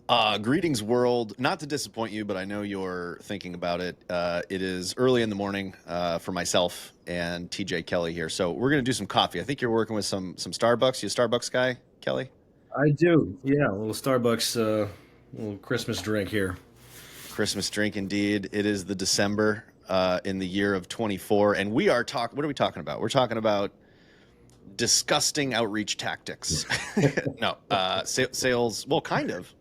Greetings, world. Not to disappoint you, but I know you're thinking about it. It is early in the morning for myself and TJ Kelly here. So we're going to do some coffee. I think you're working with some Starbucks. You a Starbucks guy, Kelly? I do. Yeah, a little Starbucks, little Christmas drink here. Christmas drink indeed. It is the December in the year of 24. And we are talking, what are we talking about? We're talking about disgusting outreach tactics. No, sales, well, kind of.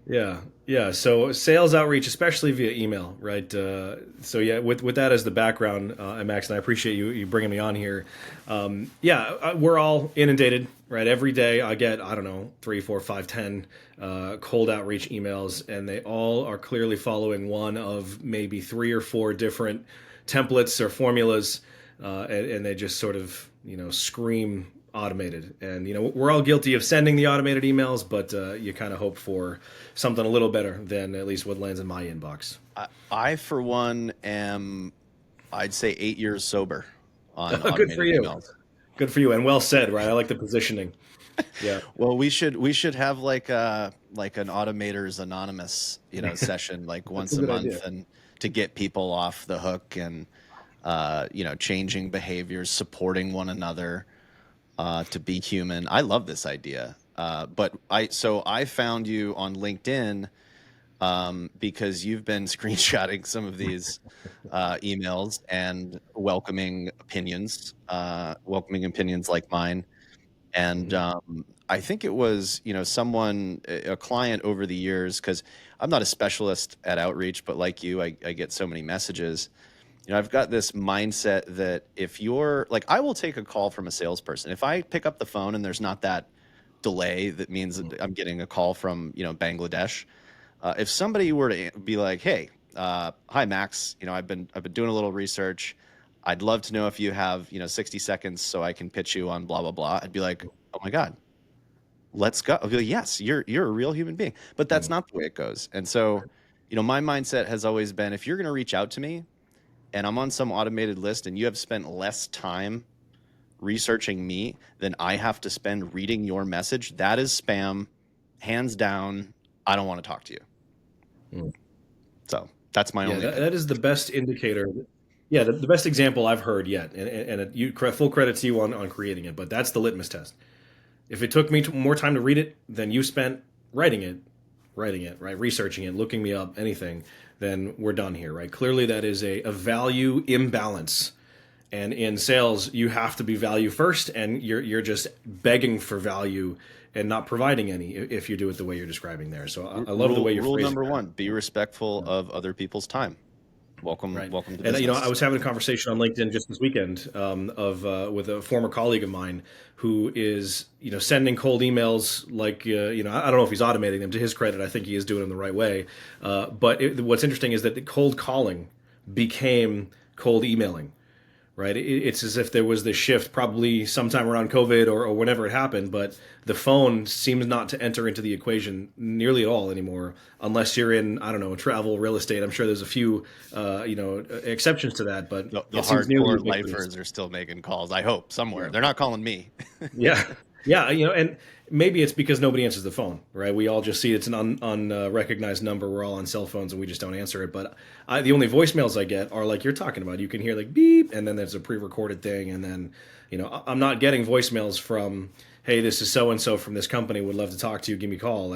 Yeah, yeah. So sales outreach, especially via email, right? So yeah, with that as the background, Max, and I appreciate you bringing me on here. Yeah, we're all inundated, right? Every day I get, I don't know, three, four, five, 10 cold outreach emails, and they all are clearly following one of maybe three or four different templates or formulas, and they just sort of scream automated. And we're all guilty of sending the automated emails, but you kind of hope for something a little better than at least what lands in my inbox. I for one, am, I'd say 8 years sober on Good for automated you. emails. Good for you, and well said. Right, I like the positioning. Yeah. Well, we should have like an Automators Anonymous, session like That's a once a good idea. month, and to get people off the hook, and changing behaviors, supporting one another, to be human. I love this idea. But I found you on LinkedIn, because you've been screenshotting some of these emails and welcoming opinions like mine. And Mhm. I think it was, someone, a client over the years, because I'm not a specialist at outreach, but like you, I get so many messages. I've got this mindset that if you're like, I will take a call from a salesperson. If I pick up the phone and there's not that delay, that means that I'm getting a call from, Bangladesh. If somebody were to be like, "Hey, hi Max, I've been doing a little research. I'd love to know if you have 60 seconds so I can pitch you on blah blah blah." I'd be like, "Oh my god, let's go." I'll be like, "Yes, you're a real human being," but that's Mhm. not the way it goes. And so, my mindset has always been, if you're going to reach out to me and I'm on some automated list and you have spent less time researching me than I have to spend reading your message, that is spam, hands down. I don't want to talk to you. Mhm. So that's my Yeah, only that opinion. is the best indicator. Yeah, the best example I've heard yet, full credit to you on creating it, but that's the litmus test. If it took me more time to read it than you spent writing it, right, researching it, looking me up, anything, then we're done here, right? Clearly, that is a value imbalance. And in sales, you have to be value first, and you're just begging for value and not providing any if you do it the way you're describing there. So I love the way you're Rule phrasing number that. one: be respectful of other people's time. Welcome, Right. welcome to And I business. was having a conversation on LinkedIn just this weekend of with a former colleague of mine who is sending cold emails like I don't know if he's automating them. To his credit, I think he is doing them the right way. What's interesting is that the cold calling became cold emailing, right? It's as if there was this shift probably sometime around COVID or whenever it happened, but the phone seems not to enter into the equation nearly at all anymore, unless you're in, I don't know, travel, real estate. I'm sure there's a few, exceptions to that, but The it seems nearly hardcore ubiquitous. lifers are still making calls. I hope somewhere. Yeah. They're not calling me. Yeah, yeah, and maybe it's because nobody answers the phone, right? We all just see it's an unrecognized number. We're all on cell phones and we just don't answer it. But the only voicemails I get are like you're talking about. You can hear like beep, and then there's a pre-recorded thing, and then I'm not getting voicemails from, hey, this is so and so from this company. Would love to talk to you. Give me a call.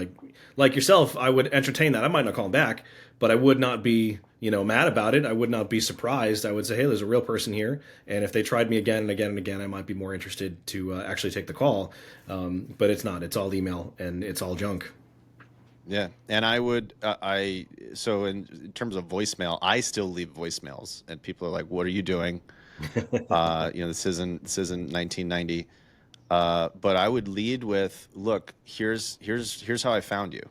Like yourself, I would entertain that. I might not call them back, but I would not be mad about it. I would not be surprised. I would say, hey, there's a real person here, and if they tried me again and again and again, I might be more interested to actually take the call. But it's not. It's all email and it's all junk. Yeah, and I would I so in terms of voicemail, I still leave voicemails, and people are like, "What are you doing?" This isn't 1990. But I would lead with, "Look, here's how I found you.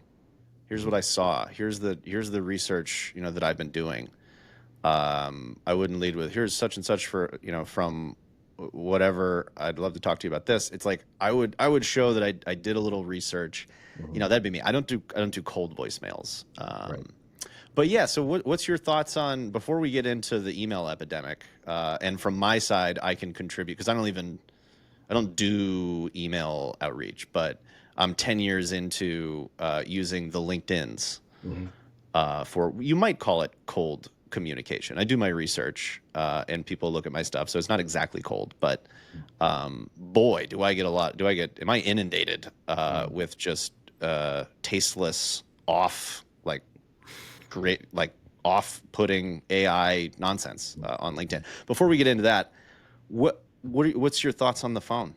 Here's what I saw. Here's the research that I've been doing." I wouldn't lead with, "Here's such and such for from whatever. I'd love to talk to you about this." It's like I would show that I did a little research. Mhm. That'd be me. I don't do cold voicemails. Right. But yeah, so what's your thoughts on, before we get into the email epidemic? And from my side, I can contribute because I don't do email outreach, but I'm 10 years into using the LinkedIn's Hmm. for, you might call it cold communication. I do my research and people look at my stuff, so it's not exactly cold, but boy, do I get a lot. Am I inundated with just tasteless, off, like great, like off-putting AI nonsense on LinkedIn. Before we get into that, what's your thoughts on the phone?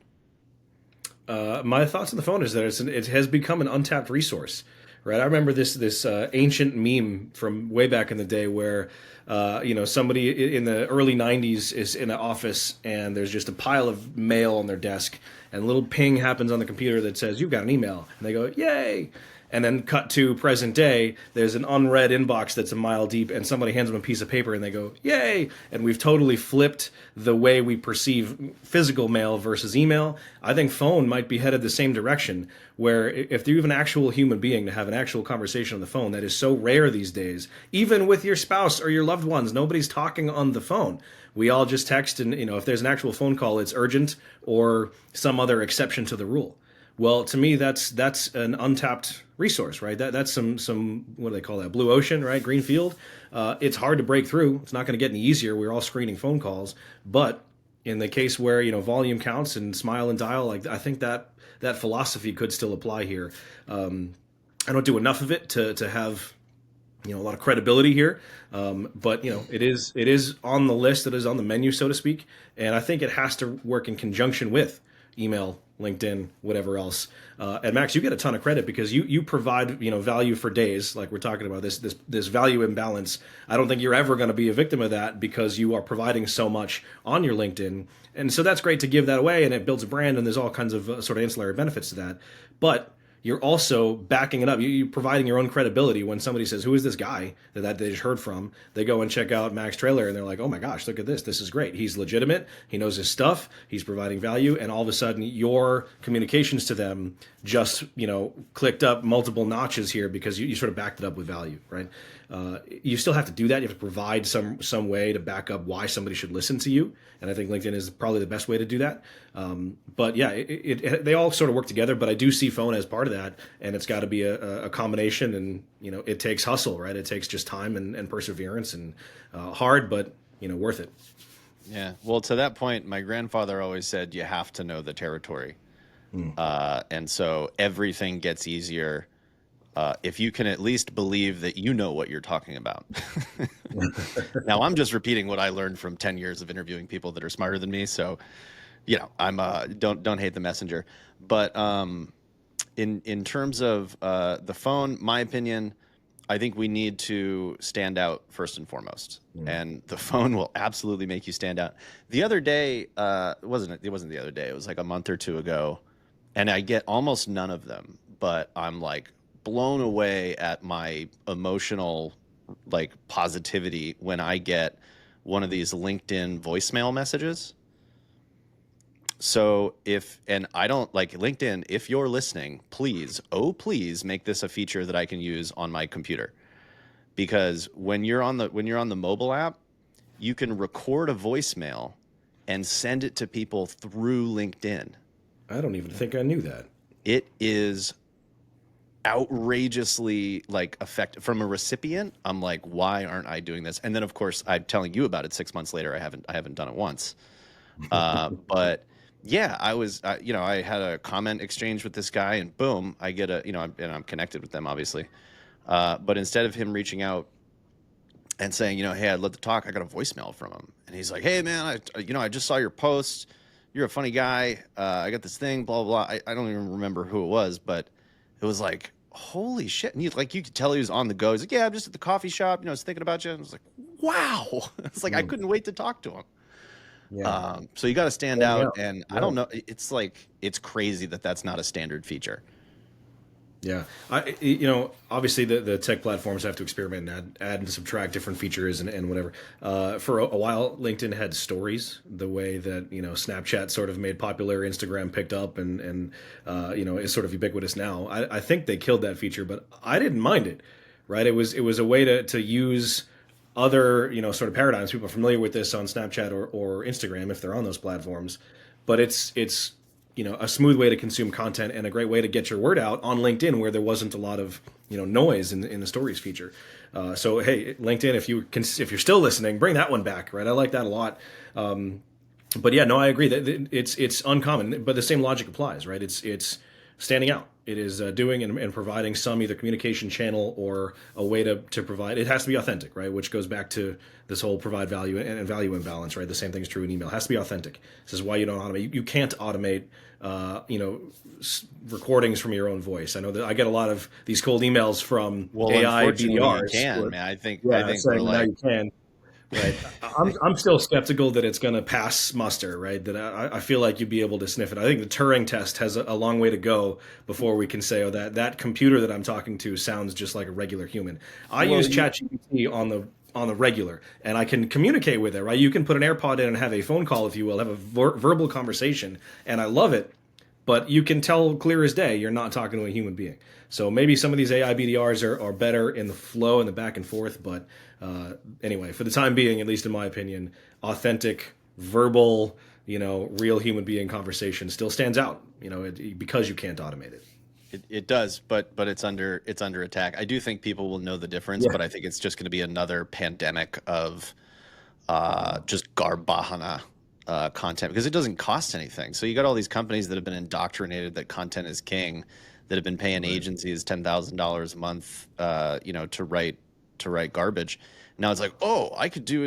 My thoughts on the phone is that it has become an untapped resource, right? I remember this ancient meme from way back in the day where somebody in the early '90s is in an office and there's just a pile of mail on their desk, and a little ping happens on the computer that says you've got an email, and they go yay. And then cut to present day, there's an unread inbox that's a mile deep, and somebody hands them a piece of paper and they go, yay! And we've totally flipped the way we perceive physical mail versus email. I think phone might be headed the same direction, where if you have an actual human being to have an actual conversation on the phone, that is so rare these days, even with your spouse or your loved ones, nobody's talking on the phone. We all just text, and if there's an actual phone call, it's urgent or some other exception to the rule. Well, to me, that's an untapped resource, right? That's some what do they call that? Blue ocean, right? Green field. It's hard to break through. It's not going to get any easier. We're all screening phone calls, but in the case where volume counts and smile and dial, like I think that philosophy could still apply here. I don't do enough of it to have a lot of credibility here, but it is on the list. It is on the menu, so to speak, and I think it has to work in conjunction with email, LinkedIn, whatever else. And Max, you get a ton of credit because you provide value for days, like we're talking about this value imbalance. I don't think you're ever going to be a victim of that because you are providing so much on your LinkedIn, and so that's great to give that away, and it builds a brand, and there's all kinds of sort of ancillary benefits to that. But you're also backing it up. You're providing your own credibility when somebody says, who is this guy that they just heard from? They go and check out Max Trailer and they're like, oh my gosh, look at this. This is great. He's legitimate. He knows his stuff. He's providing value. And all of a sudden your communications to them just, clicked up multiple notches here because you sort of backed it up with value, right? You still have to do that. You have to provide some way to back up why somebody should listen to you. And I think LinkedIn is probably the best way to do that. But yeah, they all sort of work together, but I do see phone as part of that, and it's got to be a combination, and it takes hustle, right? It takes just time and perseverance, and hard, but worth it. Yeah. Well, to that point, my grandfather always said you have to know the territory. And so everything gets easier if you can at least believe that you know what you're talking about. Now, I'm just repeating what I learned from 10 years of interviewing people that are smarter than me. So, I'm don't hate the messenger. But in terms of the phone, my opinion, I think we need to stand out first and foremost, and the phone will absolutely make you stand out. The other day, it wasn't the other day. It was like a month or two ago, and I get almost none of them, but I'm like blown away at my emotional like positivity when I get one of these LinkedIn voicemail messages. So and I don't like LinkedIn, if you're listening, please, oh please make this a feature that I can use on my computer. Because when you're on the mobile app, you can record a voicemail and send it to people through LinkedIn. I don't even think I knew that. It is outrageously like effective from a recipient. I'm like, why aren't I doing this? And then of course I'm telling you about it 6 months later. I haven't done it once. But yeah, I had a comment exchange with this guy, and boom, I get and I'm connected with them obviously. But instead of him reaching out and saying, hey, I'd love to talk, I got a voicemail from him, and he's like, hey man, I just saw your post. You're a funny guy. I got this thing, blah blah blah. I don't even remember who it was, but it was like, holy shit. And you could tell he was on the go. He's like, yeah, I'm just at the coffee shop. I was thinking about you. And I was like, wow. It's like, I couldn't wait to talk to him. Yeah. So you got to stand out. Yeah. And I don't know. It's like, it's crazy that that's not a standard feature. Yeah, obviously the tech platforms have to experiment and add and subtract different features and whatever. For a while, LinkedIn had stories, the way that Snapchat sort of made popular, Instagram picked up, and is sort of ubiquitous now. I think they killed that feature, but I didn't mind it. Right, it was a way to use other sort of paradigms. People are familiar with this on Snapchat or Instagram if they're on those platforms, but it's a smooth way to consume content and a great way to get your word out on LinkedIn, where there wasn't a lot of noise in the stories feature. So hey, LinkedIn, if you're still listening, bring that one back, right? I like that a lot. But yeah, no, I agree that it's uncommon, but the same logic applies, right? It's standing out. It is doing and providing some either communication channel or a way to provide. It has to be authentic, right? Which goes back to this whole provide value and value imbalance, right? The same thing is true in email. It has to be authentic. This is why you don't automate. You can't automate, recordings from your own voice. I know that I get a lot of these cold emails from AI unfortunately, BDRs. you can, man. I think Saying we're now like, you can. Right. I'm still skeptical that it's going to pass muster, right? That I feel like you'd be able to sniff it. I think the Turing test has a long way to go before we can say, oh, that computer that I'm talking to sounds just like a regular human. I use ChatGPT on the regular, and I can communicate with it, right? You can put an AirPod in and have a phone call, if you will, have a verbal conversation, and I love it. But you can tell clear as day you're not talking to a human being. So maybe some of these AI BDRs are better in the flow and the back and forth. But anyway, for the time being, at least in my opinion, authentic, verbal, real human being conversation still stands out, because you can't automate it. It does, but it's under attack. I do think people will know the difference, but I think it's just going to be another pandemic of just garbahana content, because it doesn't cost anything. So you got all these companies that have been indoctrinated that content is king, that have been paying agencies $10,000 a month, to write garbage. Now it's like, oh, I could do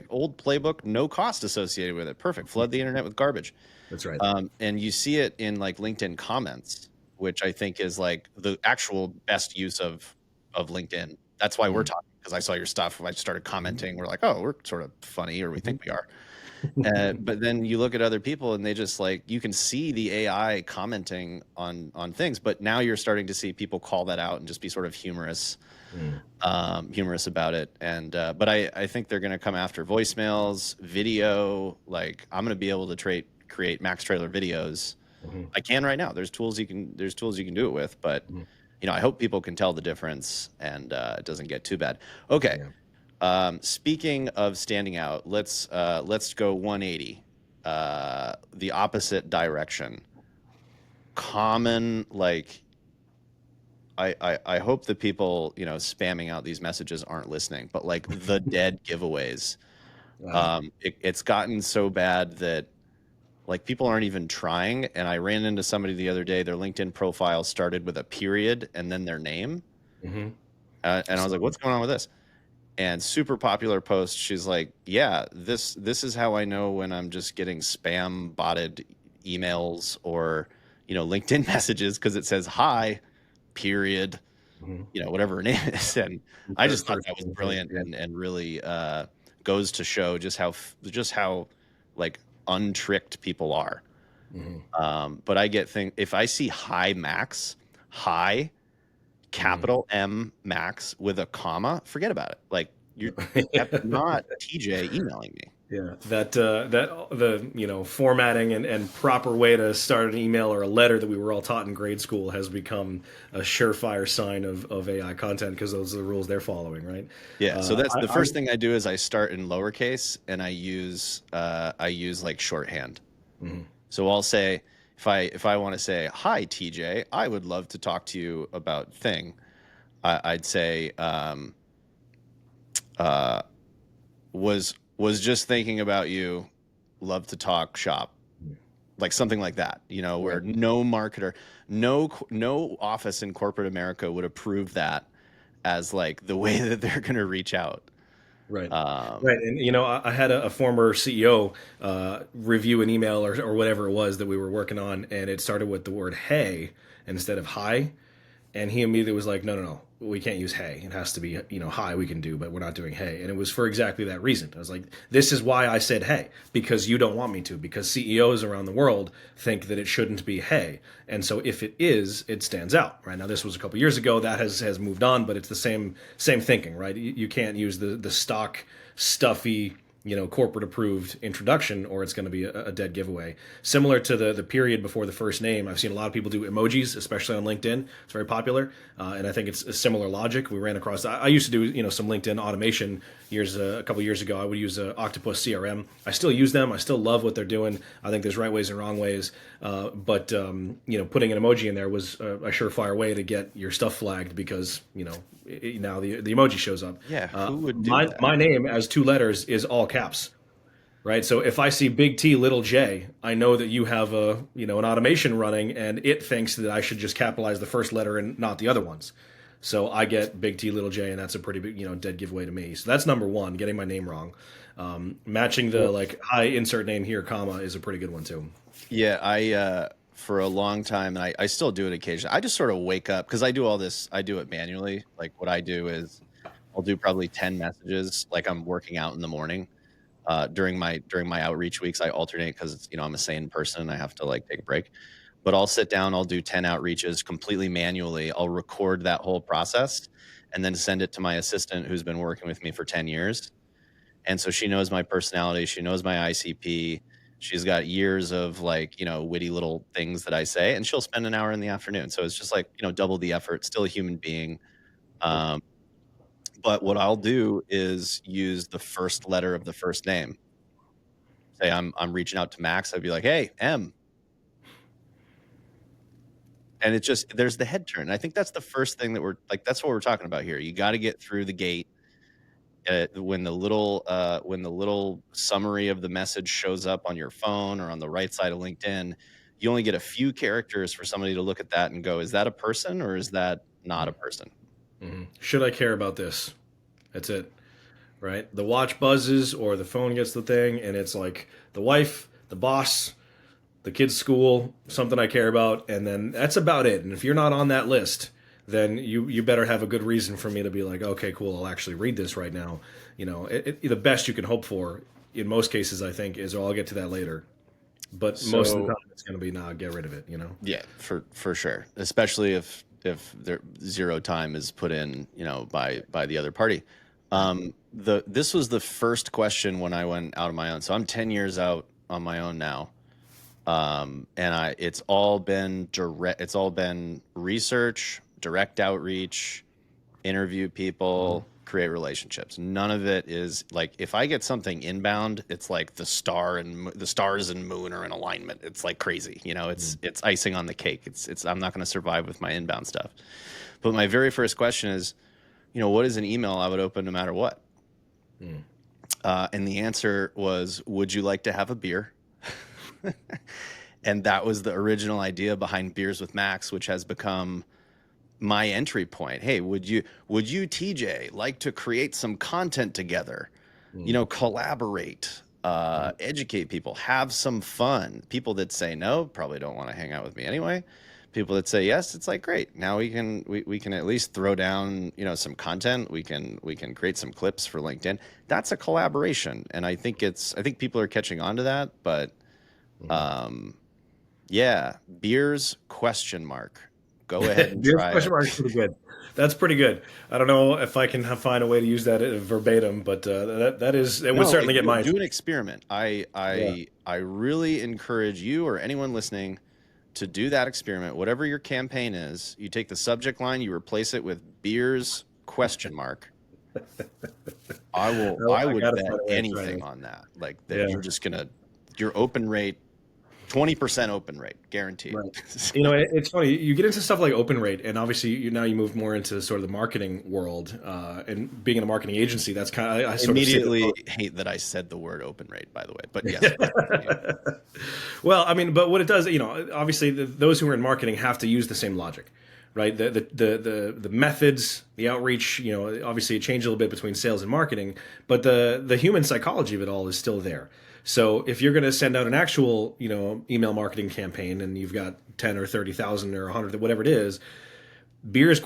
old playbook, no cost associated with it. Perfect. Flood the internet with garbage. That's right. And you see it in like LinkedIn comments, which I think is like the actual best use of LinkedIn. That's why we're talking, because I saw your stuff. I started commenting. We're like, oh, we're sort of funny, or we think we are. But then you look at other people and they just like, you can see the AI commenting on things, but now you're starting to see people call that out and just be sort of humorous about it. And but I think they're going to come after voicemails, video. Like, I'm going to be able to create Max Trailer videos. I can right now. There's tools you can do it with, but I hope people can tell the difference and it doesn't get too bad. Okay. Yeah. Speaking of standing out, let's go 180, the opposite direction. Common, like, I hope the people, spamming out these messages aren't listening, but like the dead giveaways. Wow. It's gotten so bad that like people aren't even trying. And I ran into somebody the other day, their LinkedIn profile started with a period and then their name. And I was like, what's going on with this? And super popular post. She's like, yeah, this is how I know when I'm just getting spam botted emails or, LinkedIn messages, because it says hi, period, whatever her name is. And I just thought that was brilliant and really goes to show just how like untricked people are. But I get if I see hi Max, hi, capital M Max with a comma, forget about it. Like, that's not TJ emailing me. Yeah, the formatting and proper way to start an email or a letter that we were all taught in grade school has become a surefire sign of AI content, because those are the rules they're following, right? Yeah. So that's the first thing I do is I start in lowercase and I use like shorthand. So I'll say, if I want to say, hi TJ, I would love to talk to you about thing, I'd say was just thinking about you, love to talk shop, like something like that, where no marketer, no office in corporate America would approve that as like the way that they're going to reach out. Right. Right. And, I had a former CEO review an email or whatever it was that we were working on, and it started with the word hey instead of hi. And he immediately was like, no, we can't use hey. It has to be, hi we can do, but we're not doing hey. And it was for exactly that reason. I was like, this is why I said hey, because you don't want me to, because CEOs around the world think that it shouldn't be hey. And so if it is, it stands out, right? Now, this was a couple years ago. That has moved on, but it's the same thinking, right? You can't use the stock, stuffy, corporate approved introduction, or it's going to be a dead giveaway. Similar to the period before the first name, I've seen a lot of people do emojis, especially on LinkedIn. It's very popular, and I think it's a similar logic. We ran across. I used to do some LinkedIn automation a couple years ago. I would use Octopus CRM. I still use them. I still love what they're doing. I think there's right ways and wrong ways, but putting an emoji in there was a surefire way to get your stuff flagged, because now the emoji shows up. Yeah, who would do that? My name as 2 letters is all caps, right? So if I see big T little j, I know that you have an automation running, and it thinks that I should just capitalize the first letter and not the other ones. So I get big T little j, and that's a pretty big dead giveaway to me. So that's number one, getting my name wrong. Matching the hi insert name here comma is a pretty good one too. Yeah, I for a long time, and I still do it occasionally. I just sort of wake up, because I do all this. I do it manually. Like, what I do is I'll do probably 10 messages. Like, I'm working out in the morning. During my outreach weeks, I alternate, because I'm a sane person and I have to take a break. But I'll sit down, I'll do 10 outreaches completely manually. I'll record that whole process and then send it to my assistant, who's been working with me for 10 years. And so she knows my personality, she knows my ICP. She's got years of witty little things that I say, and she'll spend an hour in the afternoon. So it's just double the effort, still a human being. But what I'll do is use the first letter of the first name. Say I'm reaching out to Max. I'd be like, hey, M. And it just, there's the head turn. And I think that's the first thing that that's what we're talking about here. You got to get through the gate. When the little summary of the message shows up on your phone or on the right side of LinkedIn, you only get a few characters for somebody to look at that and go, is that a person or is that not a person? Mm-hmm. Should I care about this? That's it, right? The watch buzzes or the phone gets the thing, and it's like the wife, the boss, the kid's school, something I care about, and then that's about it. And if you're not on that list, then you better have a good reason for me to be like, okay, cool, I'll actually read this right now. The best you can hope for in most cases, I think, is, I'll get to that later. But most of the time, it's going to be, get rid of it. Yeah, for sure. Especially if there zero time is put in, by the other party. This was the first question when I went out on my own. So I'm 10 years out on my own now. And it's all been research, direct outreach, interview people, create relationships. None of it is if I get something inbound, it's like the stars and moon are in alignment. It's crazy, it's icing on the cake. It's I'm not going to survive with my inbound stuff. But my very first question is, what is an email I would open no matter what? And the answer was, would you like to have a beer? And that was the original idea behind Beers with Max, which has become my entry point. Hey, would you TJ like to create some content together? Collaborate, educate people, have some fun. People that say no probably don't want to hang out with me anyway. People that say yes, it's great. Now we can at least throw down some content. We can create some clips for LinkedIn. That's a collaboration, and I think people are catching on to that. But yeah, beers ? Go ahead and try it. Is pretty good. That's pretty good. I don't know if I can find a way to use that verbatim, but it would certainly get my. Do an experiment. I really encourage you or anyone listening to do that experiment. Whatever your campaign is, you take the subject line, you replace it with beers ? I would bet anything on that. You're just your open rate. 20% open rate, guaranteed. Right. It's funny. You get into stuff like open rate, and obviously now you move more into sort of the marketing world. And being in a marketing agency, that's kind of I immediately hate that I said the word open rate, by the way. But yes. Well, but what it does, obviously those who are in marketing have to use the same logic, right? The methods, the outreach, obviously it changed a little bit between sales and marketing, but the human psychology of it all is still there. So if you're going to send out an actual, email marketing campaign and you've got 10 or 30,000 or 100, whatever it is, beers ?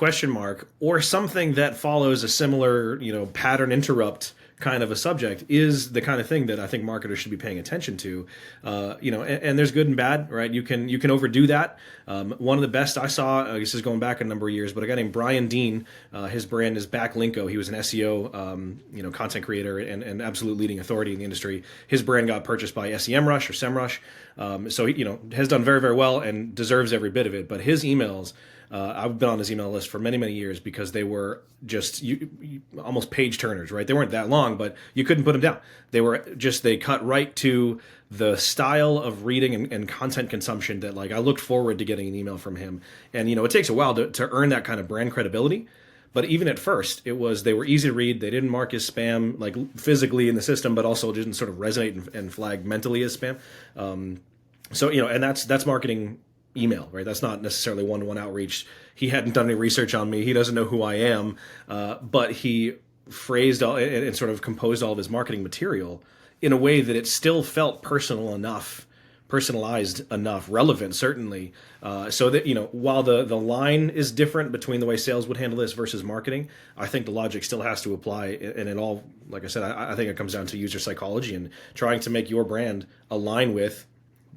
Or something that follows a similar, pattern interrupt kind of a subject is the kind of thing that I think marketers should be paying attention to. And there's good and bad, right? You can overdo that. One of the best I saw, this is going back a number of years, but a guy named Brian Dean, his brand is Backlinko. He was an SEO, content creator and absolute leading authority in the industry. His brand got purchased by SEMrush or SEMrush, so he, has done very, very well and deserves every bit of it. But his emails. I've been on his email list for many, many years because they were just almost page turners, right? They weren't that long, but you couldn't put them down. They cut right to the style of reading and content consumption that, like, I looked forward to getting an email from him. And, it takes a while to earn that kind of brand credibility. But even at first, they were easy to read. They didn't mark as spam, like physically in the system, but also didn't sort of resonate and flag mentally as spam. And that's marketing email, right? That's not necessarily one-to-one outreach. He hadn't done any research on me. He doesn't know who I am, but he phrased all and sort of composed all of his marketing material in a way that it still felt personalized enough, relevant, certainly, so that, while the line is different between the way sales would handle this versus marketing, I think the logic still has to apply. And it all, like I said, I think it comes down to user psychology and trying to make your brand align with,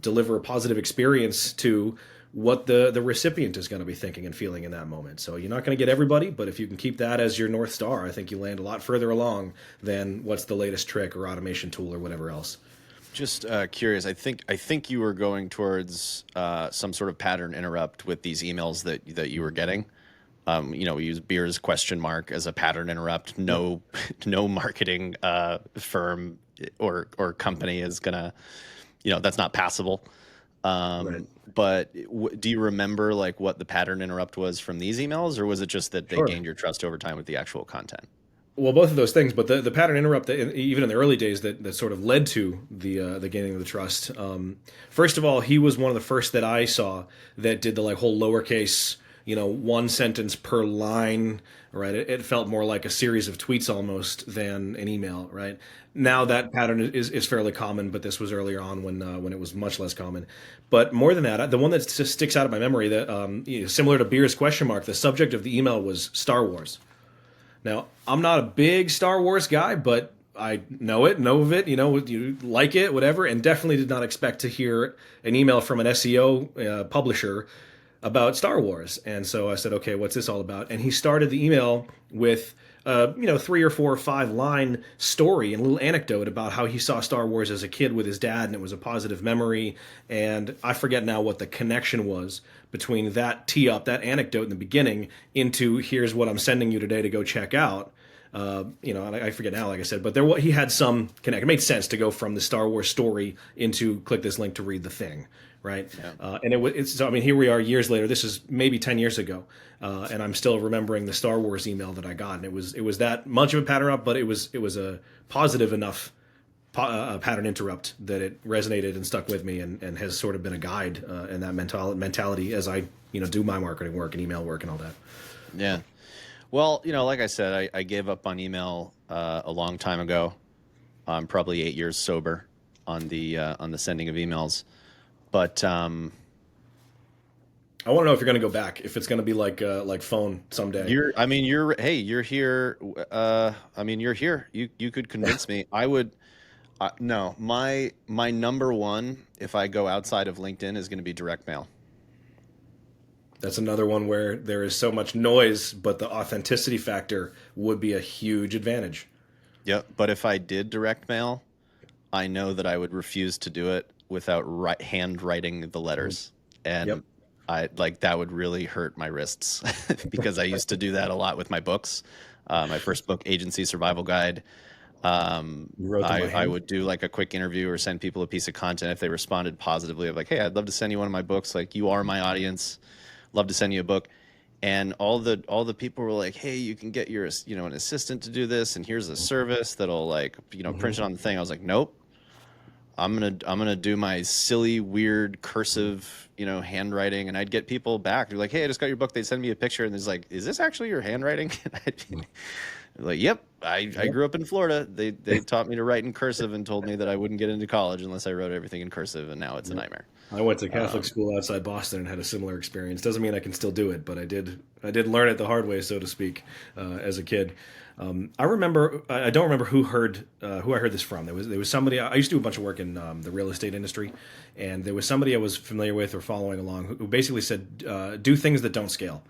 deliver a positive experience to what the recipient is going to be thinking and feeling in that moment. So you're not going to get everybody, but if you can keep that as your North Star, I think you land a lot further along than what's the latest trick or automation tool or whatever else. Just curious. I think you were going towards some sort of pattern interrupt with these emails that you were getting. We use Beers ? As a pattern interrupt. No, no marketing firm or company is gonna, that's not passable. Right. But do you remember like what the pattern interrupt was from these emails, or was it just that they Sure. gained your trust over time with the actual content? Well, both of those things, but the pattern interrupt, even in the early days, that sort of led to the gaining of the trust. First of all, he was one of the first that I saw that did the like whole lowercase, one sentence per line, right? It felt more like a series of tweets almost than an email, right? Now that pattern is fairly common, but this was earlier on when it was much less common. But more than that, the one that just sticks out of my memory that similar to Beer's ? The subject of the email was Star Wars. Now, I'm not a big Star Wars guy, but I know of it, you like it, whatever, and definitely did not expect to hear an email from an SEO publisher about Star Wars. And so I said, okay, what's this all about? And he started the email with 3 or 4 or 5 line story and a little anecdote about how he saw Star Wars as a kid with his dad and it was a positive memory. And I forget now what the connection was between that tee up, that anecdote in the beginning, into here's what I'm sending you today to go check out. And I forget now, like I said, but he had some connect. It made sense to go from the Star Wars story into click this link to read the thing, right? Yeah. Here we are years later. This is maybe 10 years ago, and I'm still remembering the Star Wars email that I got, and it was that much of a pattern up, but it was a positive enough pattern interrupt that it resonated and stuck with me, and has sort of been a guide in that mentality as I do my marketing work and email work and all that. Yeah. Well, like I said, I gave up on email a long time ago. I'm probably 8 years sober on the sending of emails, but I want to know if you're going to go back, if it's going to be like phone someday. You're here. You're here. You could convince me. I would. No, my number one, if I go outside of LinkedIn, is going to be direct mail. That's another one where there is so much noise, but the authenticity factor would be a huge advantage. Yep. But if I did direct mail, I know that I would refuse to do it without handwriting the letters. And yep. That would really hurt my wrists because I used to do that a lot with my books. My first book, Agency Survival Guide. I would do like a quick interview or send people a piece of content. If they responded positively, of like, hey, I'd love to send you one of my books. Like, you are my audience. Love to send you a book. And all the people were like, hey, you can get your an assistant to do this, and here's a service that'll print it on the thing. I was like, nope. I'm gonna do my silly, weird, cursive, handwriting, and I'd get people back. They're like, hey, I just got your book. They'd send me a picture, and there's like, is this actually your handwriting? Like, yep, I grew up in Florida. They taught me to write in cursive and told me that I wouldn't get into college unless I wrote everything in cursive, and now it's a Yep. nightmare. I went to Catholic Um, school outside Boston and had a similar experience. Doesn't mean I can still do it, but I did learn it the hard way, so to speak, as a kid. I remember. I don't remember who I heard this from. There was somebody. I used to do a bunch of work in the real estate industry, and there was somebody I was familiar with or following along who basically said, "Do things that don't scale."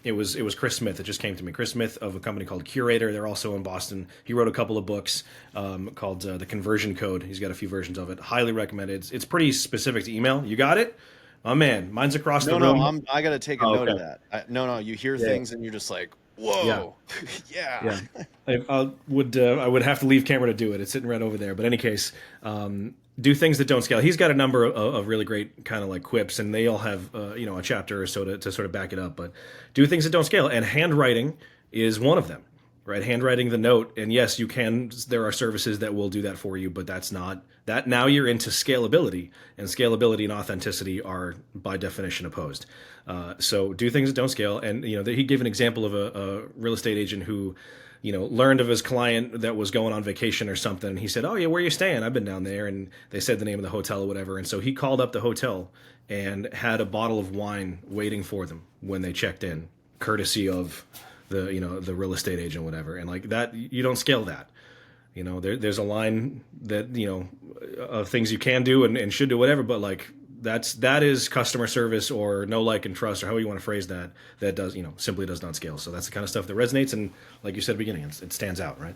It was Chris Smith that just came to me. Chris Smith of a company called Curator. They're also in Boston. He wrote a couple of books called The Conversion Code. He's got a few versions of it. Highly recommended. It's pretty specific to email. You got it? Oh man, mine's across the no, room. I got to take a Oh, note of okay. that. No, you hear Yeah. things and you're just like, Yeah. whoa, yeah. Yeah, I would have to leave camera to do it. It's sitting right over there. But in any case, do things that don't scale. He's got a number of really great kind of like quips, and they all have a chapter or so to sort of back it up. But do things that don't scale, and handwriting is one of them. Right, handwriting the note, and yes, you can. There are services that will do that for you, but that's not that. Now you're into scalability, and scalability and authenticity are by definition opposed. So do things that don't scale, and he gave an example of a real estate agent who, learned of his client that was going on vacation or something. And he said, "Oh yeah, where are you staying? I've been down there." And they said the name of the hotel or whatever. And so he called up the hotel and had a bottle of wine waiting for them when they checked in, courtesy of the real estate agent, whatever. And like that, you don't scale that. There's a line that of things you can do and should do, whatever. But like that is customer service or no like and trust or however you want to phrase that. That does simply does not scale. So that's the kind of stuff that resonates, and like you said at the beginning, it stands out, right?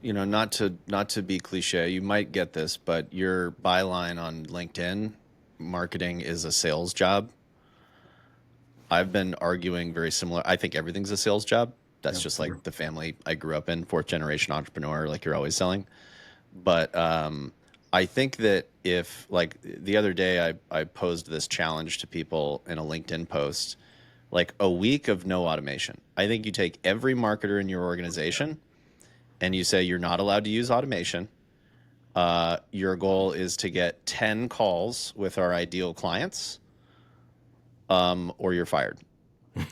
Not to be cliche, you might get this, but your byline on LinkedIn, marketing is a sales job. I've been arguing very similar. I think everything's a sales job. That's Yeah, just sure. like the family I grew up in, fourth generation entrepreneur, like you're always selling. But I think that if, like the other day, I posed this challenge to people in a LinkedIn post, like a week of no automation. I think you take every marketer in your organization and you say you're not allowed to use automation. Your goal is to get 10 calls with our ideal clients, or you're fired.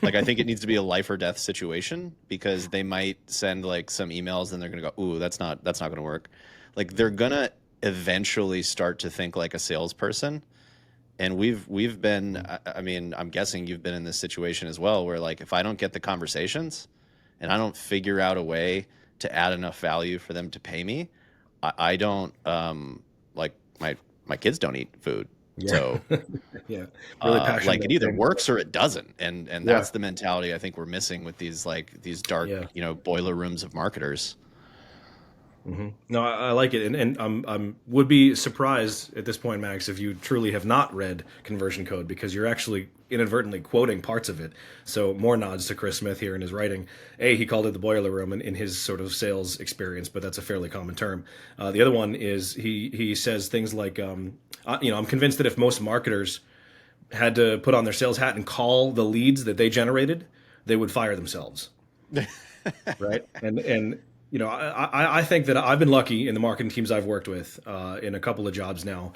Like, I think it needs to be a life or death situation because they might send like some emails and they're going to go, "Ooh, that's not going to work." Like, they're going to eventually start to think like a salesperson. And we've been, I mean, I'm guessing you've been in this situation as well, where like if I don't get the conversations and I don't figure out a way to add enough value for them to pay me, I don't, like my kids don't eat food. Yeah. So Yeah. Really passionate like it about either things. works or it doesn't, and Yeah. that's the mentality I think we're missing with these dark, Yeah. boiler rooms of marketers. No, I like it, and I'm would be surprised at this point, Max, if you truly have not read Conversion Code because you're actually inadvertently quoting parts of it. So more nods to Chris Smith here in his writing. He called it the boiler room in his sort of sales experience, but that's a fairly common term. The other one is he says things like, I'm convinced that if most marketers had to put on their sales hat and call the leads that they generated, they would fire themselves. Right. And I think that I've been lucky in the marketing teams I've worked with in a couple of jobs now,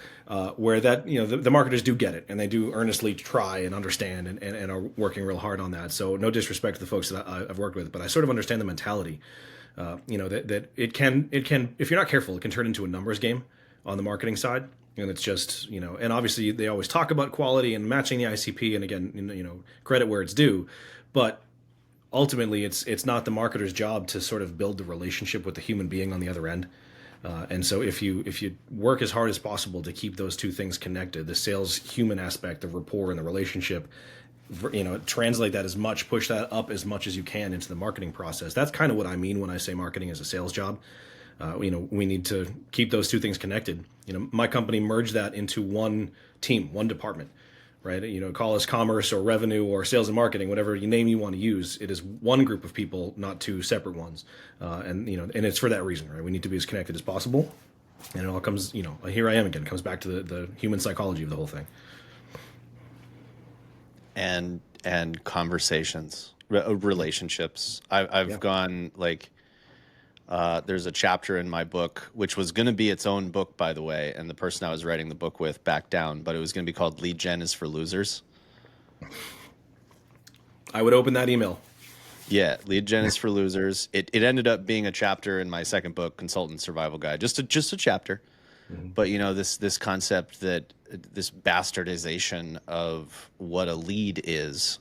where that the marketers do get it and they do earnestly try and understand and are working real hard on that. So no disrespect to the folks that I've worked with, but I sort of understand the mentality. That it can if you're not careful, it can turn into a numbers game on the marketing side. And it's just, and obviously they always talk about quality and matching the ICP, and again, credit where it's due, but ultimately it's not the marketer's job to sort of build the relationship with the human being on the other end. And so if you work as hard as possible to keep those two things connected, the sales human aspect, the rapport and the relationship, translate that as much, push that up as much as you can into the marketing process. That's kind of what I mean when I say marketing is a sales job. We need to keep those two things connected. My company merged that into one team, one department, right? Call us commerce or revenue or sales and marketing, whatever name you want to use. It is one group of people, not two separate ones. And it's for that reason, right? We need to be as connected as possible. And it all comes, here I am again, comes back to the human psychology of the whole thing. And conversations, relationships. I've Yeah. gone like, there's a chapter in my book, which was going to be its own book, by the way, and the person I was writing the book with backed down, but it was going to be called Lead Gen is for Losers. I would open that email. Yeah, lead gen is for losers. It ended up being a chapter in my second book, Consultant Survival Guide, just a chapter. Mhm. But this concept that this bastardization of what a lead is,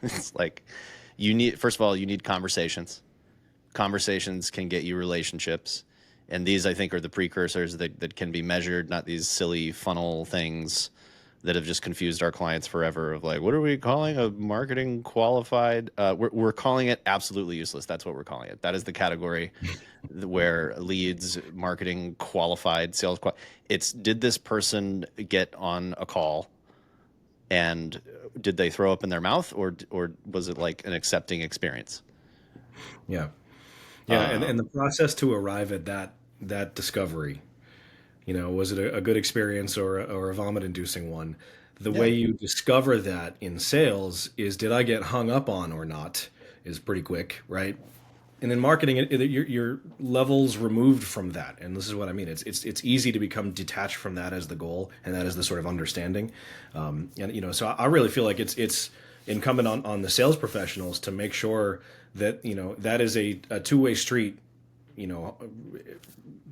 it's like you need first of all you need conversations. Conversations can get you relationships, and these I think are the precursors that can be measured, not these silly funnel things that have just confused our clients forever of like, what are we calling a marketing qualified? We're calling it absolutely useless. That's what we're calling it. That is the category where leads, marketing qualified, it's did this person get on a call and did they throw up in their mouth, or was it like an accepting experience? Yeah. Yeah, and the Um, process to arrive at that discovery, was it a good experience or a vomit-inducing one? The way yeah, you discover that in sales is did I get hung up on or not is pretty quick, right? And in marketing, your levels removed from that, and this is what I mean. It's easy to become detached from that as the goal, and that is the sort of understanding. And so I really feel like it's incumbent on the sales professionals to make sure that that is a two-way street, you know,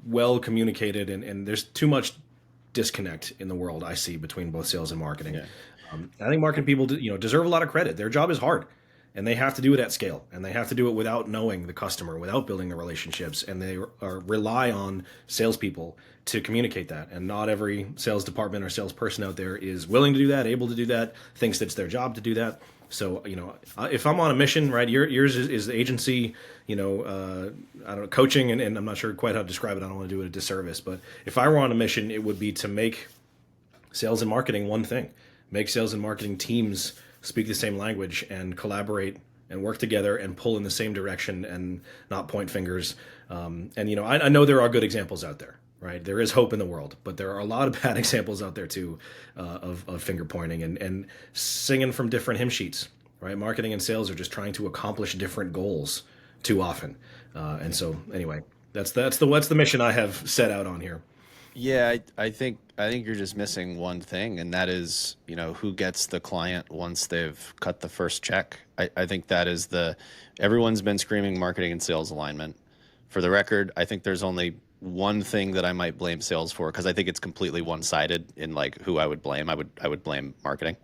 well communicated, and there's too much disconnect in the world I see between both sales and marketing. yeah. I think marketing people, deserve a lot of credit. Their job is hard, and they have to do it at scale, and they have to do it without knowing the customer, without building the relationships, and they rely on salespeople to communicate that. And not every sales department or salesperson out there is willing to do that, able to do that, thinks that it's their job to do that. So, if I'm on a mission, right, yours is the agency, I don't know, coaching, and I'm not sure quite how to describe it. I don't want to do it a disservice, but if I were on a mission, it would be to make sales and marketing one thing, make sales and marketing teams speak the same language and collaborate and work together and pull in the same direction and not point fingers. And I know there are good examples out there, right? There is hope in the world, but there are a lot of bad examples out there too, of finger pointing and singing from different hymn sheets, right? Marketing and sales are just trying to accomplish different goals too often. And so anyway, that's the mission I have set out on here. Yeah, I think you're just missing one thing, and that is, who gets the client once they've cut the first check. I think that is everyone's been screaming marketing and sales alignment. For the record, I think there's only one thing that I might blame sales for, because I think it's completely one-sided in like who I would blame. I would blame marketing.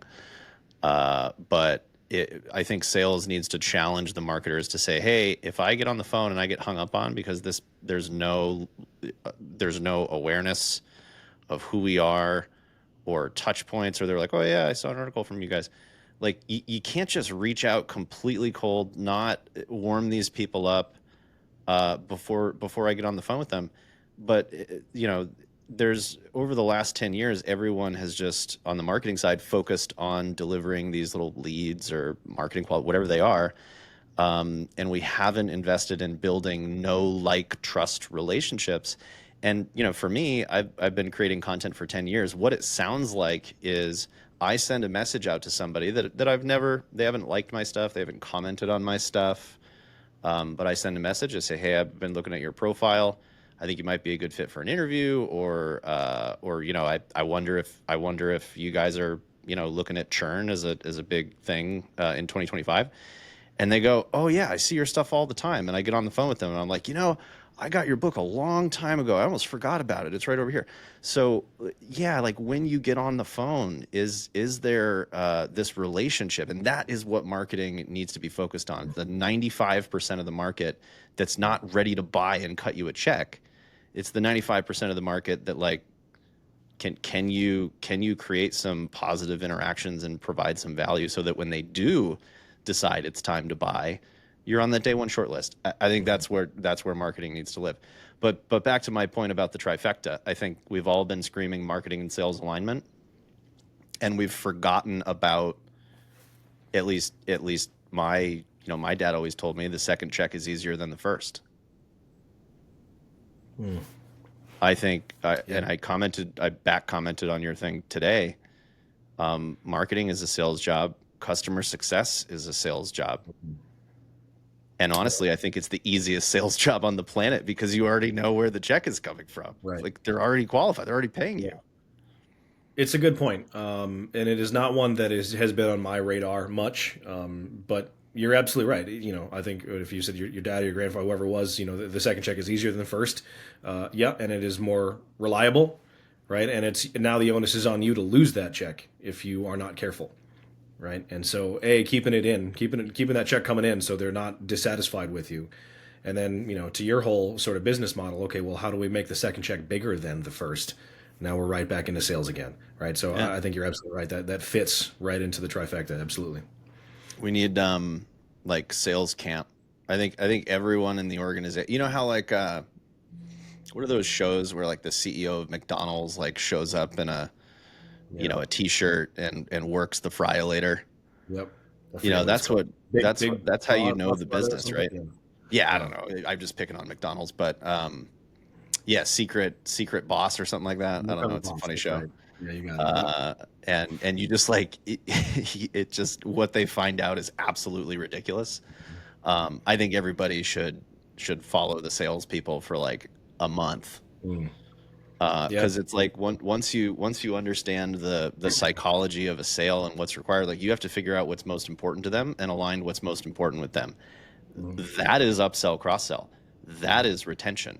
But I think sales needs to challenge the marketers to say, hey, if I get on the phone and I get hung up on because there's no awareness of who we are or touch points, or they're like, oh yeah, I saw an article from you guys. Like you can't just reach out completely cold, not warm these people up before I get on the phone with them. But there's over the last 10 years, everyone has just on the marketing side focused on delivering these little leads or marketing quality, whatever they are. And we haven't invested in building know, like, trust relationships. And for me, I've been creating content for 10 years. What it sounds like is I send a message out to somebody that they haven't liked my stuff, they haven't commented on my stuff, but I send a message. I say, hey, I've been looking at your profile. I think you might be a good fit for an interview, or I wonder if you guys are looking at churn as a big thing in 2025. And they go, oh yeah, I see your stuff all the time. And I get on the phone with them and I'm like, I got your book a long time ago. I almost forgot about it. It's right over here. So yeah, like when you get on the phone, is there this relationship? And that is what marketing needs to be focused on. The 95% of the market that's not ready to buy and cut you a check. It's the 95% of the market that like can you create some positive interactions and provide some value so that when they do decide it's time to buy, you're on that day one shortlist. I think that's where marketing needs to live. But back to my point about the trifecta, I think we've all been screaming marketing and sales alignment, and we've forgotten about at least my dad always told me the second check is easier than the first. Hmm. I think, Yeah. and I back commented on your thing today. Marketing is a sales job. Customer success is a sales job. And honestly, I think it's the easiest sales job on the planet because you already know where the check is coming from. Right. Like they're already qualified. They're already paying Yeah. you. It's a good point, and it is not one that has been on my radar much. But You're absolutely right. I think if you said your dad or your grandfather, whoever it was, the second check is easier than the first. Yeah, and it is more reliable, right? And it's now the onus is on you to lose that check if you are not careful, right? And so, keeping that check coming in, so they're not dissatisfied with you. And then, to your whole sort of business model, okay, well, how do we make the second check bigger than the first? Now we're right back into sales again, right? So Yeah. I think you're absolutely right. That fits right into the trifecta. Absolutely. We need like sales camp. I think everyone in the organization. You know how like what are those shows where like the CEO of McDonald's like shows up in a Yeah. a t-shirt and works the fry later. Yep. I forget what it's That's called. what Big that's how you know boss the brother or business, something. right? Yeah. Yeah, I Yeah. don't know. I'm just picking on McDonald's, but yeah, secret boss or something like that. I don't know. Undercover It's a boss. funny That's show. right. Yeah, you got it. Yep. uh, and you just like it just what they find out is absolutely ridiculous. I think everybody should follow the salespeople for like a month, Mm. Yeah. because it's like once you understand the psychology of a sale and what's required, like you have to figure out what's most important to them and align what's most important with them. Mhm. That is upsell, cross sell. That is retention.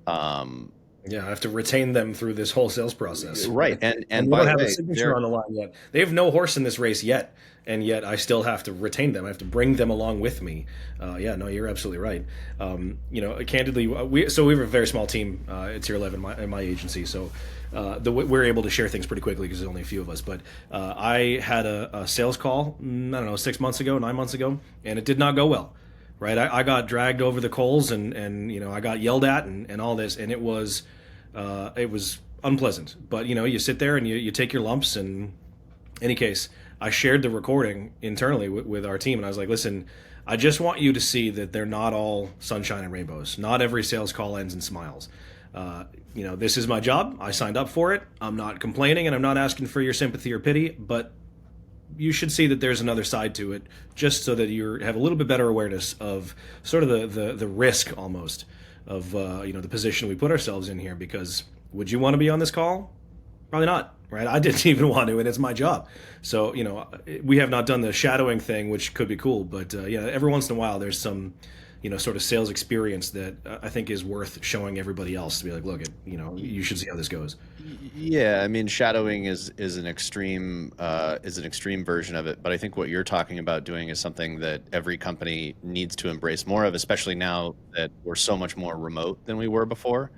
Um, Yeah, I have to retain them through this whole sales process. right, and And they by don't the have a way, signature on the line yet. They have no horse in this race yet, and yet I still have to retain them. I have to bring them along with me. Yeah, no, you're absolutely right. Candidly, we have a very small team at Tier 11 in my agency, so we're able to share things pretty quickly because there's only a few of us. But I had a sales call, I don't know, 6 months ago, 9 months ago, and it did not go well. Right, I got dragged over the coals, and I got yelled at and all this, and it was unpleasant. But you sit there and you take your lumps. And any case, I shared the recording internally with our team, and I was like, listen, I just want you to see that they're not all sunshine and rainbows. Not every sales call ends in smiles. This is my job. I signed up for it. I'm not complaining, and I'm not asking for your sympathy or pity, but you should see that there's another side to it, just so that you have a little bit better awareness of sort of the risk almost of the position we put ourselves in here. Because would you want to be on this call? Probably not, right? I didn't even want to, and it's my job. So we have not done the shadowing thing, which could be cool, but yeah, every once in a while there's some sort of sales experience that I think is worth showing everybody else to be like, look, you should see how this goes. Yeah, I mean, shadowing is an extreme version of it, but I think what you're talking about doing is something that every company needs to embrace more of, especially now that we're so much more remote than we were before.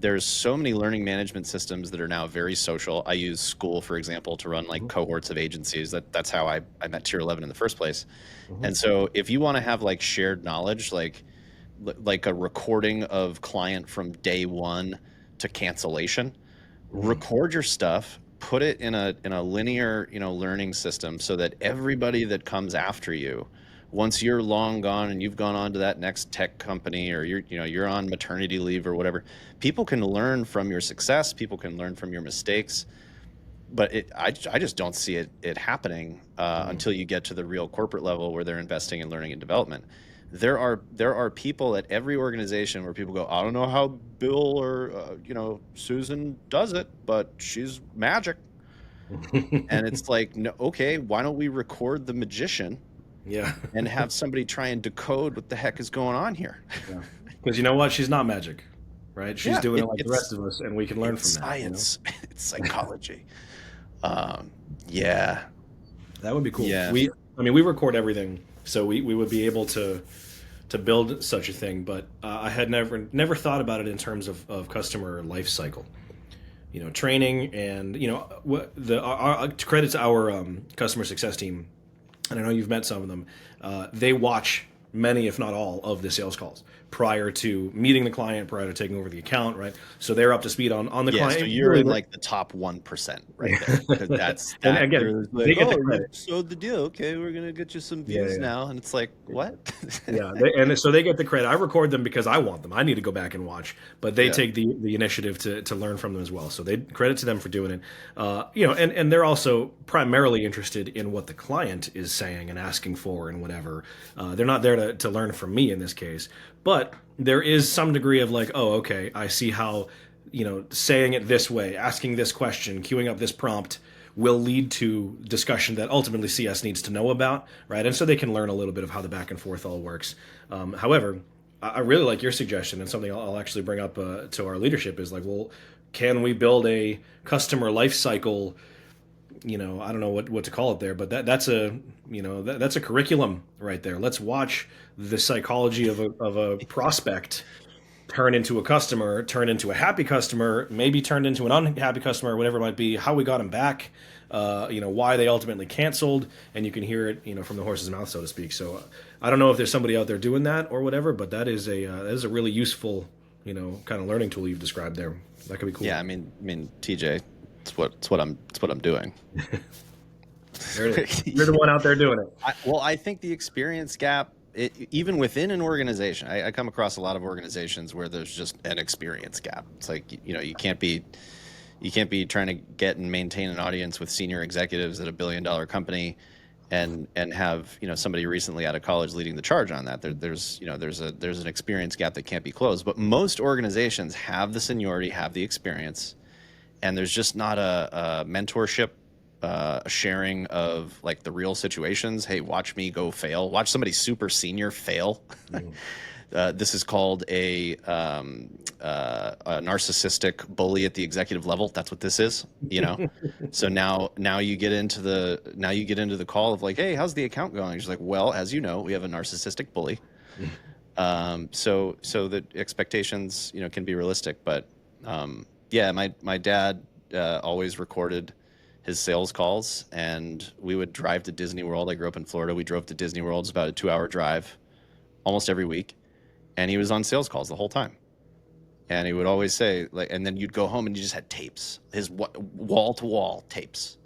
There's so many learning management systems that are now very social. I use School, for example, to run like Mhm. cohorts of agencies. That's how I met Tier 11 in the first place. Mhm. And so if you want to have like shared knowledge, like a recording of client from day one to cancellation, Mhm. record your stuff, put it in a linear learning system, so that everybody that comes after you, once you're long gone and you've gone on to that next tech company, or you're on maternity leave or whatever, people can learn from your success, people can learn from your mistakes. But I just don't see it happening Mhm. until you get to the real corporate level where they're investing in learning and development. There are people at every organization where people go, I don't know how Bill or Susan does it, but she's magic. And it's like, no, okay, why don't we record the magician Yeah. and have somebody try and decode what the heck is going on here? Yeah. Because you know what? She's not magic, right? She's Yeah, doing it it, like the rest it's of us, and we can learn it's from that. science, it's psychology. Yeah, That would be cool. yeah. We record everything, so we would be able to build such a thing. But I had never thought about it in terms of customer life cycle. Training, and what our credits our customer success team, and I know you've met some of them. They watch many, if not all, of the sales calls prior to meeting the client, prior to taking over the account, right? So they're up to speed on the Yeah, client. so you're in like the top 1% right there. 'Cause That's And that. again, They're they like, get the oh, you credit. sold the deal. Okay, we're gonna get you some Yeah, views yeah. now, and it's like, what? Yeah, and so they get the credit. I record them because I want them. I need to go back and watch, but they Yeah. take the initiative to learn from them as well. So they credit to them for doing it. And they're also primarily interested in what the client is saying and asking for and whatever. They're not there to learn from me in this case, but there is some degree of like, oh, okay, I see how saying it this way, asking this question, queuing up this prompt will lead to discussion that ultimately CS needs to know about, right? And so they can learn a little bit of how the back and forth all works. However, I really like your suggestion, and something I'll actually bring up to our leadership is like, well, can we build a customer life cycle? I don't know what to call it there, but that's a that's a curriculum right there. Let's watch the psychology of a prospect turn into a customer, turn into a happy customer, maybe turned into an unhappy customer, whatever it might be, how we got them back, why they ultimately canceled, and you can hear it, from the horse's mouth, so to speak. So I don't know if there's somebody out there doing that or whatever, but that is a really useful, kind of learning tool you've described there. That could be cool. Yeah, I mean, TJ, it's what I'm doing. You're the one out there doing it. I think the experience gap, even within an organization, I come across a lot of organizations where there's just an experience gap. It's like, you can't be trying to get and maintain an audience with senior executives at a $1 billion company and have, somebody recently out of college leading the charge on that. There's an experience gap that can't be closed. But most organizations have the seniority, have the experience, and there's just not a mentorship, a sharing of like the real situations. Hey, watch me go fail. Watch somebody super senior fail. This is called a narcissistic bully at the executive level. That's what this is, So now you get into the call of like, hey, how's the account going? She's like, well, as you know, we have a narcissistic bully. So the expectations, can be realistic, but yeah, my dad always recorded his sales calls, and we would drive to Disney World. I grew up in Florida. We drove to Disney World. It's about a 2-hour drive almost every week. And he was on sales calls the whole time. And he would always say, like, and then you'd go home and you just had tapes, his wall to wall tapes,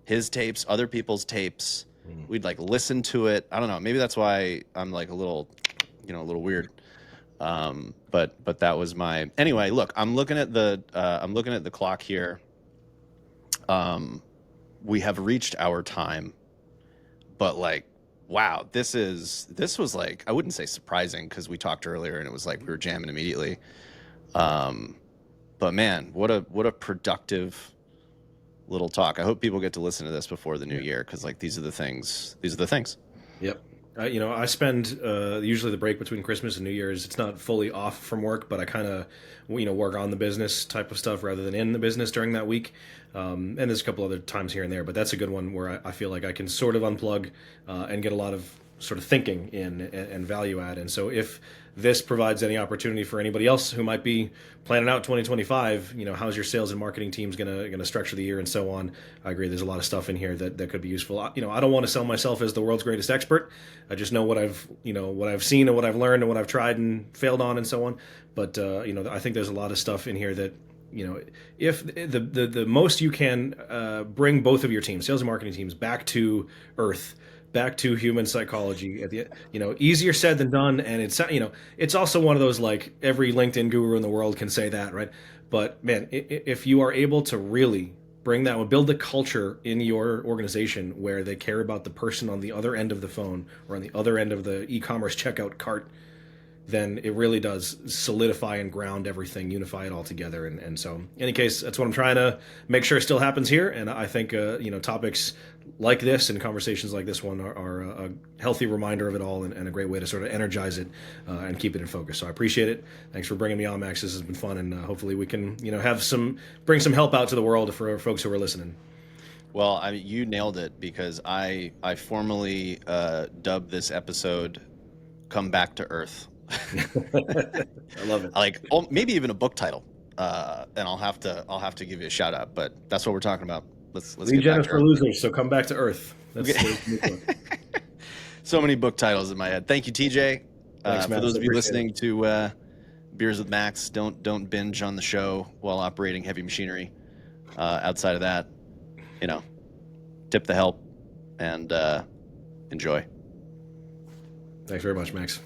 his tapes, other people's tapes. We'd like listen to it. I don't know. Maybe that's why I'm like a little weird. But that was anyway, look, I'm looking at the clock here. We have reached our time, but like, wow, this was like, I wouldn't say surprising because we talked earlier and it was like we were jamming immediately. But man, what a productive little talk. I hope people get to listen to this before the new year, because like these are the things. Yep. I spend usually the break between Christmas and New Year's. It's not fully off from work, but I kind of work on the business type of stuff rather than in the business during that week. And there's a couple other times here and there, but that's a good one where I feel like I can sort of unplug and get a lot of sort of thinking in and value add. And so if this provides any opportunity for anybody else who might be planning out 2025, how's your sales and marketing teams gonna structure the year and so on. I agree. There's a lot of stuff in here that could be useful. I don't want to sell myself as the world's greatest expert. I just know what I've seen and what I've learned and what I've tried and failed on and so on. But I think there's a lot of stuff in here that, if the most you can bring both of your teams, sales and marketing teams, back to earth, back to human psychology at the, easier said than done. And it's also one of those, like, every LinkedIn guru in the world can say that, right? But man, if you are able to really bring that, build the culture in your organization where they care about the person on the other end of the phone or on the other end of the e-commerce checkout cart, then it really does solidify and ground everything, unify it all together. And so, in any case, that's what I'm trying to make sure still happens here. And I think, topics like this and conversations like this one are a healthy reminder of it all, and a great way to sort of energize it and keep it in focus. So I appreciate it. Thanks for bringing me on, Max. This has been fun, and hopefully we can, bring some help out to the world for folks who are listening. Well, you nailed it, because I formally dubbed this episode "Come Back to Earth." I love it. Like, maybe even a book title, and I'll have to give you a shout out. But that's what we're talking about. Let's get back to for Earth. Losers. So come back to Earth. That's so many book titles in my head. Thank you, TJ. Thanks, for those of you listening to Beers with Max, don't binge on the show while operating heavy machinery. Outside of that, tip the help and enjoy. Thanks very much, Max.